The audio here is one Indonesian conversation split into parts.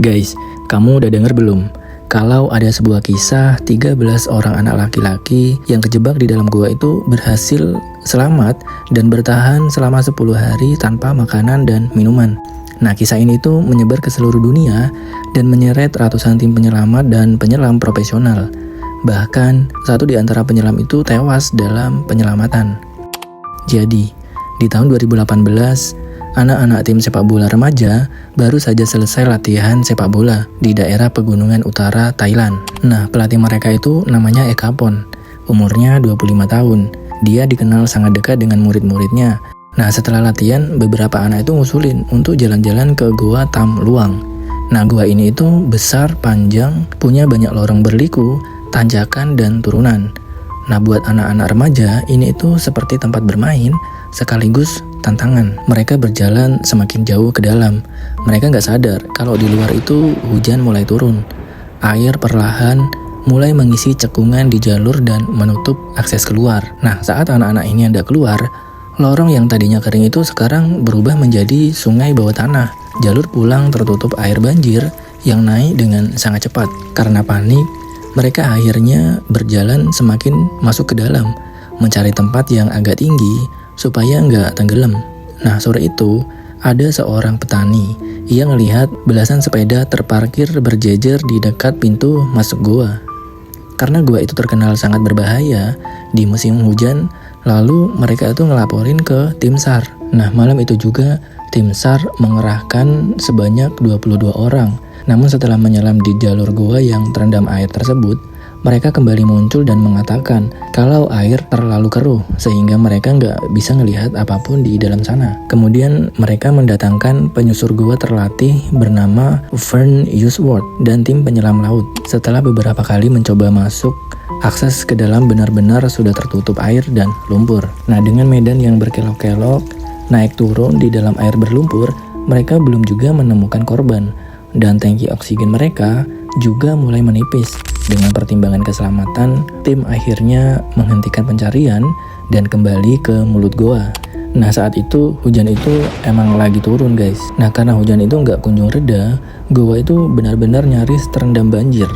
Guys, kamu udah denger belum? Kalau ada sebuah kisah 13 orang anak laki-laki yang kejebak di dalam gua itu berhasil selamat dan bertahan selama 10 hari tanpa makanan dan minuman. Nah, kisah ini tuh menyebar ke seluruh dunia dan menyeret ratusan tim penyelamat dan penyelam profesional. Bahkan, satu di antara penyelam itu tewas dalam penyelamatan. Jadi, di tahun 2018, anak-anak tim sepak bola remaja baru saja selesai latihan sepak bola di daerah pegunungan utara Thailand. Nah, pelatih mereka itu namanya Ekapon, umurnya 25 tahun. Dia dikenal sangat dekat dengan murid-muridnya. Nah, setelah latihan, beberapa anak itu ngusulin untuk jalan-jalan ke Goa Tam Luang. Nah, gua ini itu besar, panjang, punya banyak lorong berliku, tanjakan, dan turunan. Nah, buat anak-anak remaja, ini itu seperti tempat bermain, sekaligus tantangan. Mereka berjalan semakin jauh ke dalam. Mereka nggak sadar kalau di luar itu hujan mulai turun. Air perlahan mulai mengisi cekungan di jalur dan menutup akses keluar. Nah, saat anak-anak ini hendak keluar, lorong yang tadinya kering itu sekarang berubah menjadi sungai bawah tanah. Jalur pulang tertutup air banjir yang naik dengan sangat cepat. Karena panik, mereka akhirnya berjalan semakin masuk ke dalam, mencari tempat yang agak tinggi supaya nggak tenggelam. Nah, sore itu ada seorang petani yang melihat belasan sepeda terparkir berjejer di dekat pintu masuk gua. Karena gua itu terkenal sangat berbahaya di musim hujan, lalu mereka itu ngelaporin ke tim SAR. Nah, malam itu juga tim SAR mengerahkan sebanyak 22 orang. Namun setelah menyelam di jalur gua yang terendam air tersebut, mereka kembali muncul dan mengatakan kalau air terlalu keruh sehingga mereka nggak bisa ngelihat apapun di dalam sana. Kemudian mereka mendatangkan penyusur gua terlatih bernama Vern Usworth dan tim penyelam laut. Setelah beberapa kali mencoba masuk, akses ke dalam benar-benar sudah tertutup air dan lumpur. Nah, dengan medan yang berkelok-kelok, naik turun di dalam air berlumpur, mereka belum juga menemukan korban. Dan tangki oksigen mereka juga mulai menipis. Dengan pertimbangan keselamatan, tim akhirnya menghentikan pencarian dan kembali ke mulut goa. Nah, saat itu hujan itu emang lagi turun, guys. Nah, karena hujan itu nggak kunjung reda, goa itu benar-benar nyaris terendam banjir.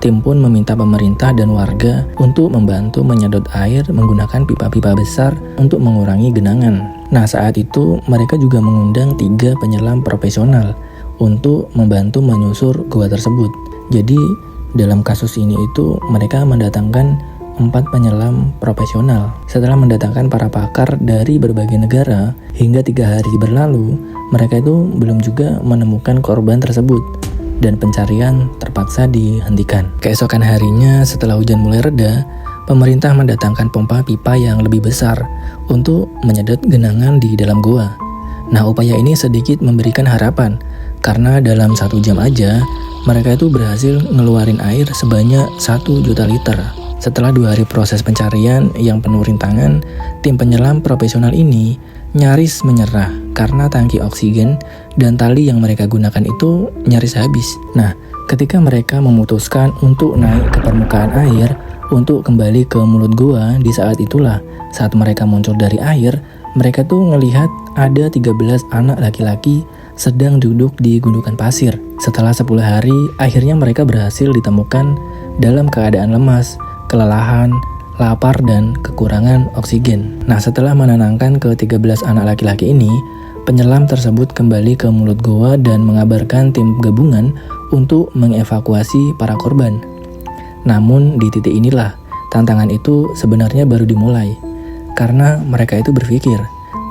Tim pun meminta pemerintah dan warga untuk membantu menyedot air menggunakan pipa-pipa besar untuk mengurangi genangan. Nah, saat itu mereka juga mengundang 3 penyelam profesional untuk membantu menyusur gua tersebut. Jadi, dalam kasus ini itu mereka mendatangkan 4 penyelam profesional. Setelah mendatangkan para pakar dari berbagai negara, hingga 3 hari berlalu, mereka itu belum juga menemukan korban tersebut dan pencarian terpaksa dihentikan. Keesokan harinya setelah hujan mulai reda, pemerintah mendatangkan pompa pipa yang lebih besar untuk menyedot genangan di dalam gua. Nah, upaya ini sedikit memberikan harapan karena dalam 1 jam aja mereka itu berhasil ngeluarin air sebanyak 1 juta liter. Setelah 2 hari proses pencarian yang penuh rintangan, tim penyelam profesional ini nyaris menyerah karena tangki oksigen dan tali yang mereka gunakan itu nyaris habis. Nah, ketika mereka memutuskan untuk naik ke permukaan air untuk kembali ke mulut gua, di saat itulah saat mereka muncul dari air, mereka tuh ngelihat ada 13 anak laki-laki sedang duduk di gundukan pasir. Setelah 10 hari, akhirnya mereka berhasil ditemukan dalam keadaan lemas, kelelahan, lapar, dan kekurangan oksigen. Nah, setelah menenangkan ke-13 anak laki-laki ini, penyelam tersebut kembali ke mulut goa dan mengabarkan tim gabungan untuk mengevakuasi para korban. Namun, di titik inilah tantangan itu sebenarnya baru dimulai. Karena mereka itu berpikir,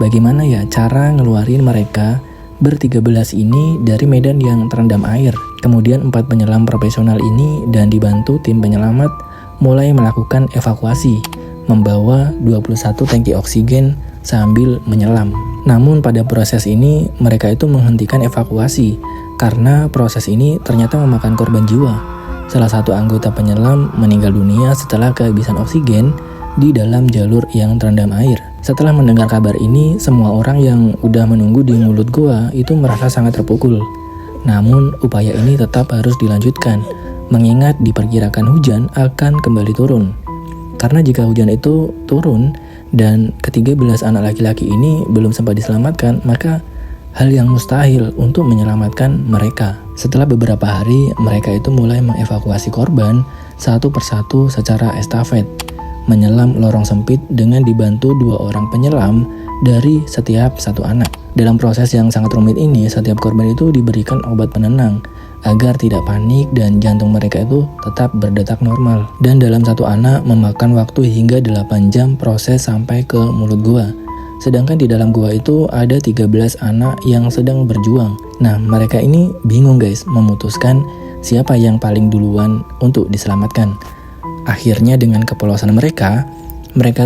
bagaimana ya cara ngeluarin mereka ber-13 ini dari medan yang terendam air. Kemudian 4 penyelam profesional ini dan dibantu tim penyelamat mulai melakukan evakuasi, membawa 21 tangki oksigen sambil menyelam. Namun pada proses ini mereka itu menghentikan evakuasi karena proses ini ternyata memakan korban jiwa. Salah satu anggota penyelam meninggal dunia setelah kehabisan oksigen di dalam jalur yang terendam air. Setelah mendengar kabar ini, semua orang yang udah menunggu di mulut gua itu merasa sangat terpukul. Namun, upaya ini tetap harus dilanjutkan, mengingat diperkirakan hujan akan kembali turun. Karena jika hujan itu turun dan ke-13 anak laki-laki ini belum sempat diselamatkan, maka hal yang mustahil untuk menyelamatkan mereka. Setelah beberapa hari, mereka itu mulai mengevakuasi korban satu persatu secara estafet, menyelam lorong sempit dengan dibantu 2 orang penyelam dari setiap satu anak. Dalam proses yang sangat rumit ini, setiap korban itu diberikan obat penenang agar tidak panik dan jantung mereka itu tetap berdetak normal. Dan dalam satu anak memakan waktu hingga 8 jam proses sampai ke mulut gua. Sedangkan di dalam gua itu ada 13 anak yang sedang berjuang. Nah, mereka ini bingung guys, memutuskan siapa yang paling duluan untuk diselamatkan. Akhirnya dengan kepolosan mereka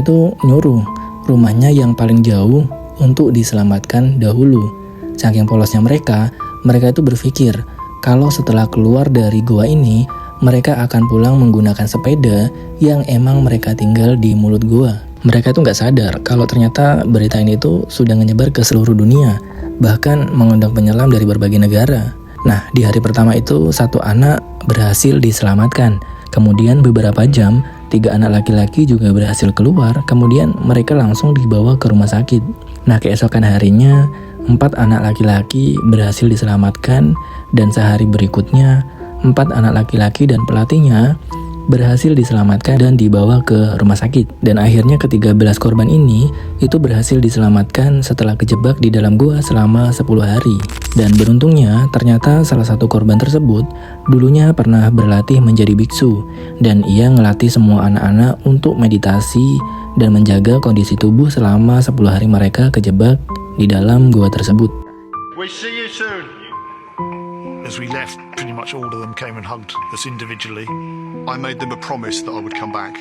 tuh nyuruh rumahnya yang paling jauh untuk diselamatkan dahulu. Saking polosnya mereka itu berpikir kalau setelah keluar dari gua ini, mereka akan pulang menggunakan sepeda yang emang mereka tinggal di mulut gua. Mereka itu nggak sadar kalau ternyata berita ini tuh sudah menyebar ke seluruh dunia, bahkan mengundang penyelam dari berbagai negara. Nah, di hari pertama itu 1 anak berhasil diselamatkan. Kemudian beberapa jam, 3 anak laki-laki juga berhasil keluar, kemudian mereka langsung dibawa ke rumah sakit. Nah, keesokan harinya, 4 anak laki-laki berhasil diselamatkan, dan sehari berikutnya, 4 anak laki-laki dan pelatihnya berhasil diselamatkan dan dibawa ke rumah sakit. Dan akhirnya ke-13 korban ini itu berhasil diselamatkan setelah kejebak di dalam gua selama 10 hari. Dan beruntungnya ternyata salah satu korban tersebut dulunya pernah berlatih menjadi biksu, dan ia ngelatih semua anak-anak untuk meditasi dan menjaga kondisi tubuh selama 10 hari mereka kejebak di dalam gua tersebut. We see you soon. As we left, pretty much all of them came and hugged us individually. I made them a promise that I would come back.